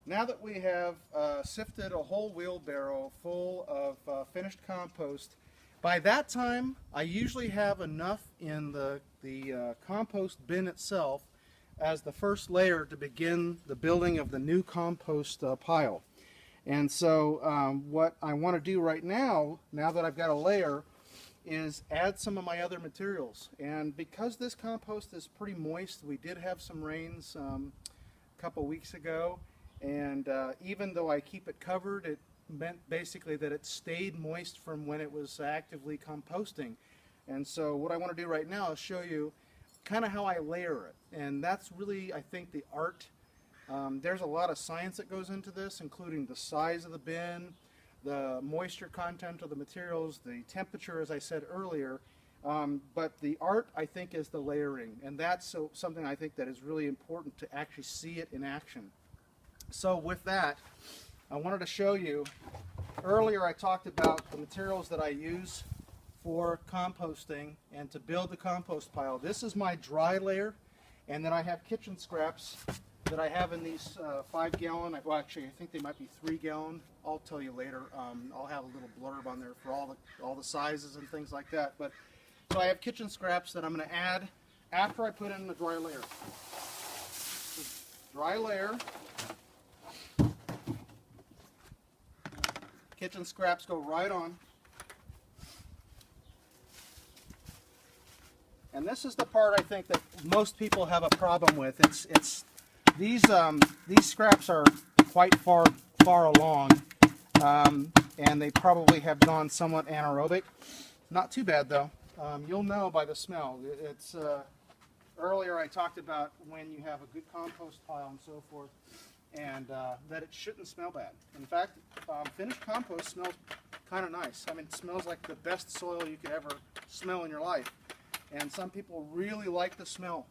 Now that we have sifted a whole wheelbarrow full of finished compost, by that time I usually have enough in the compost bin itself as the first layer to begin the building of the new compost pile. And so what I want to do right now that I've got a layer, is add some of my other materials. And because this compost is pretty moist, we did have some rains a couple weeks ago, and even though I keep it covered, it meant basically that it stayed moist from when it was actively composting. And so what I want to do right now is show you kind of how I layer it, and that's really, I think, the art. There's a lot of science that goes into this, including the size of the bin, the moisture content of the materials, the temperature, as I said earlier, but the art, I think, is the layering, and that's something I think that is really important to actually see it in action. So with that, I wanted to show you, earlier I talked about the materials that I use for composting and to build the compost pile. This is my dry layer, and then I have kitchen scraps that I have in these 5-gallon, well actually I think they might be 3-gallon, I'll tell you later. I'll have a little blurb on there for all the sizes and things like that. But so I have kitchen scraps that I'm going to add after I put in the dry layer. Dry layer. Kitchen scraps go right on. And this is the part I think that most people have a problem with. These scraps are quite far along, and they probably have gone somewhat anaerobic. Not too bad though. You'll know by the smell. Earlier I talked about when you have a good compost pile and so forth, and that it shouldn't smell bad. In fact, finished compost smells kind of nice. I mean, it smells like the best soil you could ever smell in your life, and some people really like the smell.